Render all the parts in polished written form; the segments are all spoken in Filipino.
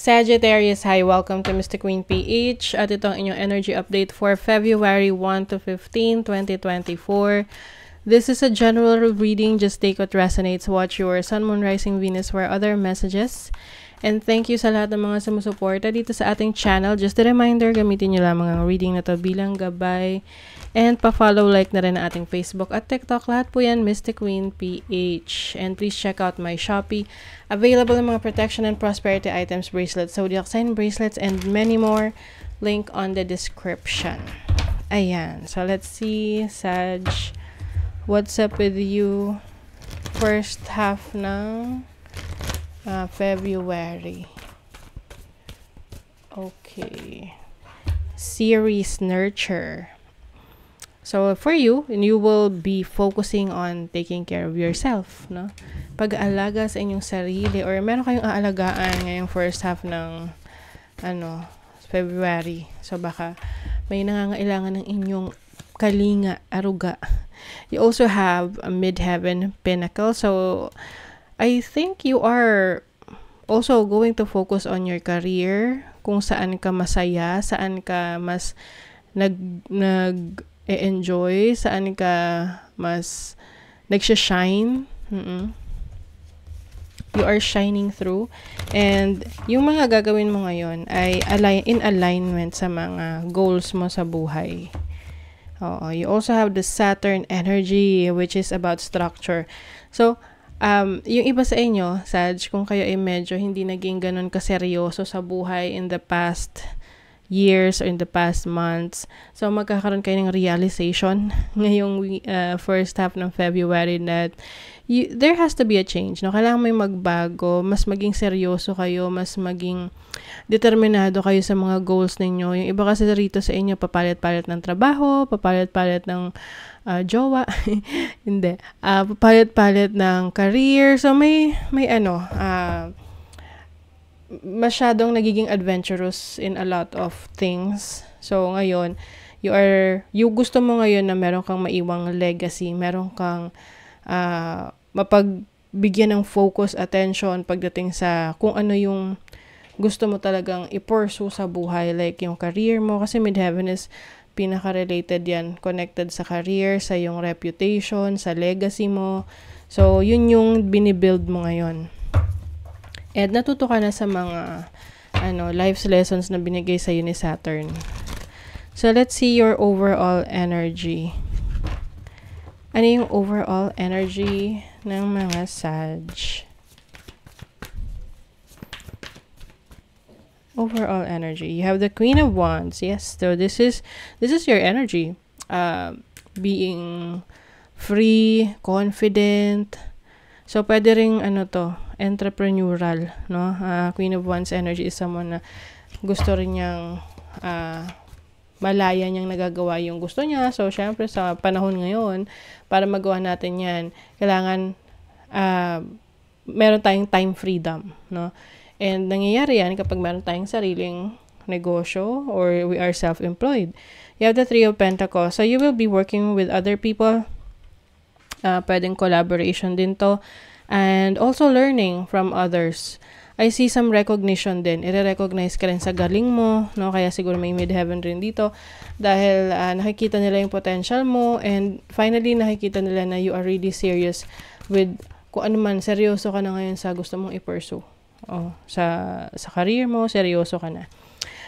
Sagittarius, hi, welcome to Mystic Queen PH at ito ang inyong energy update for February 1 to 15, 2024. This is a general reading, just take what resonates, watch your Sun, Moon, Rising, Venus for other messages. And thank you sa lahat ng mga sumusuporta dito sa ating channel. Just a reminder, gamitin nyo lamang ang reading na to bilang gabay. And pa-follow, like na rin ang ating Facebook at TikTok. Lahat po yan, Mystic Queen PH. And please check out my Shopee. Available ng mga protection and prosperity items, bracelets, zodiac sign bracelets, and many more. Link on the description. Ayan. So let's see, Sag. What's up with you? First half ng February. Okay. Series Nurture. So, for you, you will be focusing on taking care of yourself, no? Pag-aalaga sa inyong sarili, or meron kayong aalagaan ngayong first half ng, February. So, baka may nangangailangan ng inyong kalinga, aruga. You also have a Midheaven Pinnacle. So, I think you are also going to focus on your career, kung saan ka masaya, saan ka mas enjoy, saan ka mas nagsha-shine. You are shining through. And yung mga gagawin mo ngayon ay in alignment sa mga goals mo sa buhay. You also have the Saturn energy, which is about structure. So, yung iba sa inyo, Sag, kung kayo ay medyo hindi naging ganun kaseryoso sa buhay in the past years or in the past months. So, magkakaroon kayo ng realization ngayong first half ng February that there has to be a change. No? Kailangan may magbago, mas maging seryoso kayo, mas maging determinado kayo sa mga goals ninyo. Yung iba kasi rito sa inyo, papalit-palit ng trabaho, papalit-palit ng jowa, hindi, papalit-palit ng career. So, may masyadong nagiging adventurous in a lot of things. So, ngayon, you gusto mo ngayon na meron kang maiwang legacy, meron kang mapagbigyan ng focus, attention pagdating sa kung ano yung gusto mo talagang i-pursue sa buhay, like yung career mo, kasi Midheaven is pinaka-related yan, connected sa career, sa yung reputation, sa legacy mo. So, yun yung binibuild mo ngayon. And natuto ka na sa mga life's lessons na binigay sa ni Saturn. So, let's see your overall energy. Ano yung overall energy ng mga Sag? Overall energy. You have the Queen of Wands. Yes, so this is your energy. Being free, confident. So, pwede ring entrepreneurial, no? Queen of Wands energy is someone na gusto rin niyang malaya niyang nagagawa yung gusto niya. So, syempre, sa panahon ngayon, para magawa natin yan, kailangan meron tayong time freedom, no? And nangyayari yan kapag meron tayong sariling negosyo or we are self-employed. You have the Three of Pentacles. So, you will be working with other people. Pwedeng collaboration din to. And also learning from others. I see some recognition din. I-recognize ka rin sa galing mo, no? Kaya siguro may Midheaven rin dito. Dahil nakikita nila yung potential mo, and finally nakikita nila na you are really serious with kung ano man, seryoso ka na ngayon sa gusto mong i-pursue. Sa career mo, seryoso ka na.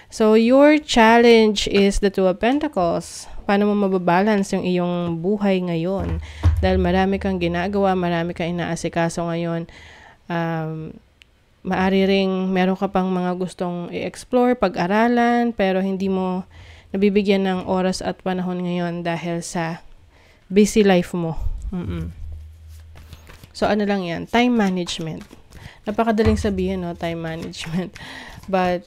So, your challenge is the Two of Pentacles. Paano mo mababalance yung iyong buhay ngayon? Dahil marami kang ginagawa, marami kang inaasikaso ngayon. Maari ring meron ka pang mga gustong i-explore, pag-aralan, pero hindi mo nabibigyan ng oras at panahon ngayon dahil sa busy life mo. So, ano lang yan? Time management. Napakadaling sabihin, no? Time management. But,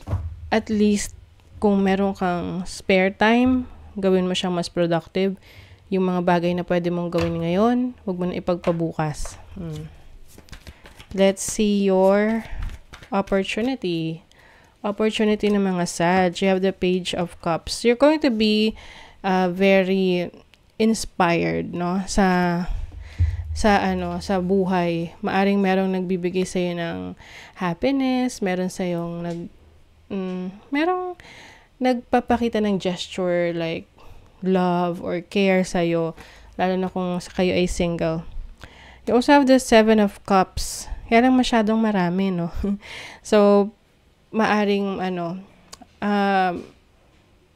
at least, kung meron kang spare time, gawin mo siyang mas productive. Yung mga bagay na pwede mong gawin ngayon, huwag mo na ipagpabukas. Let's see your opportunity. Opportunity ng mga Sag. You have the Page of Cups. You're going to be very inspired, no? Sa sa buhay. Maaring merong nagbibigay sa iyo ng happiness, meron sa yung merong nagpapakita ng gesture like love or care sa'yo, lalo na kung kayo ay single. You also have the 7 of Cups. Kaya lang masyadong marami, no? So, maaring,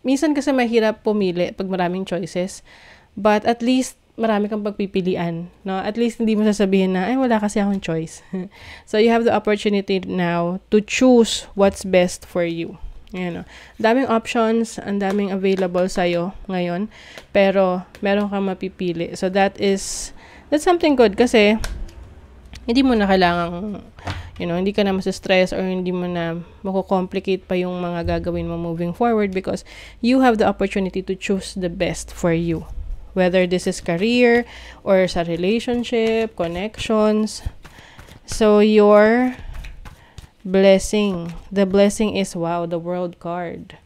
minsan kasi mahirap pumili pag maraming choices. But at least, marami kang pagpipilian, no? At least, hindi mo sasabihin na, ay, wala kasi akong choice. So, you have the opportunity now to choose what's best for you. Yan, no? Daming options, ang daming available sa'yo ngayon, pero meron kang mapipili. So, that's something good kasi hindi mo na kailangang, hindi ka na masa-stress or hindi mo na mako-complicate pa yung mga gagawin mo moving forward because you have the opportunity to choose the best for you. Whether this is career or sa relationship, connections. So, your blessing. The blessing is, wow, the World card.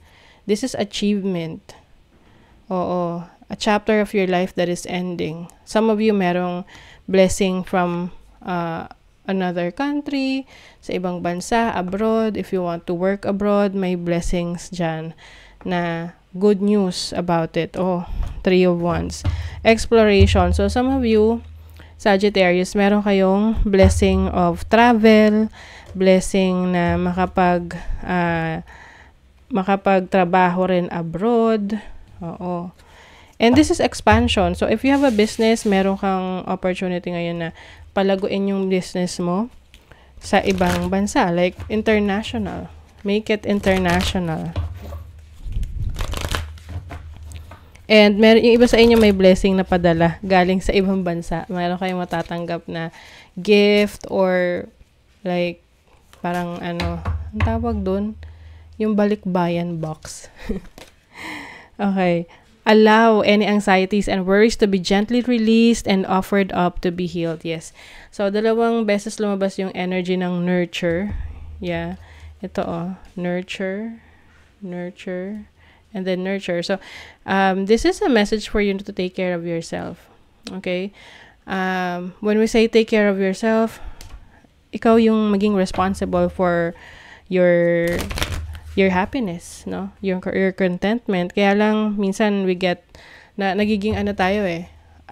This is achievement. Oo. A chapter of your life that is ending. Some of you merong blessing from another country, sa ibang bansa, abroad. If you want to work abroad, may blessings dyan na good news about it. Oh, 3 of Wands. Exploration. So, some of you, Sagittarius, meron kayong blessing of travel, blessing na makapagtrabaho rin abroad. Oo. And this is expansion. So, if you have a business, meron kang opportunity ngayon na palaguin yung business mo sa ibang bansa, like international. Make it international. And yung iba sa inyo may blessing na padala galing sa ibang bansa. Meron kayong matatanggap na gift or like parang ang tawag doon? Yung balikbayan box. Okay. Allow any anxieties and worries to be gently released and offered up to be healed. Yes. So, 2 beses lumabas yung energy ng nurture. Yeah. Ito, nurture, and then nurture. So, this is a message for you to take care of yourself. Okay? When we say take care of yourself, ikaw yung maging responsible for your happiness, no? Your contentment. Kaya lang, minsan we get, nagiging tayo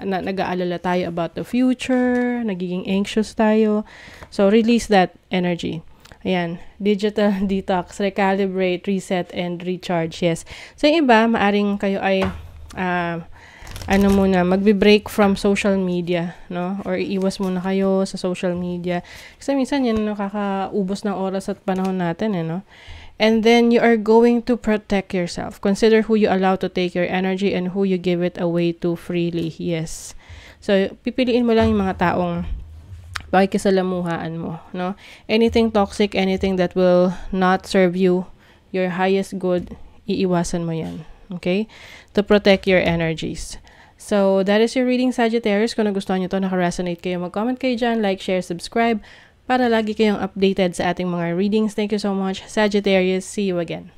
nag-aalala tayo about the future, nagiging anxious tayo. So, release that energy. Ayan, digital detox, recalibrate, reset, and recharge. Yes. So, yung iba, maaring kayo ay, magbe-break from social media, no? Or iiwas muna kayo sa social media. Kasi minsan yan nakakaubos ng oras at panahon natin, no? And then you are going to protect yourself. Consider who you allow to take your energy and who you give it away to freely. Yes. So, pipiliin mo lang yung mga taong pakikisalamuhaan mo, no? Anything toxic, anything that will not serve you, your highest good, iiwasan mo yan. Okay? To protect your energies. So, that is your reading, Sagittarius. Kung nagustuhan nyo to, naka-resonate kayo, mag-comment kayo dyan, like, share, subscribe, para lagi kayong updated sa ating mga readings. Thank you so much, Sagittarius. See you again.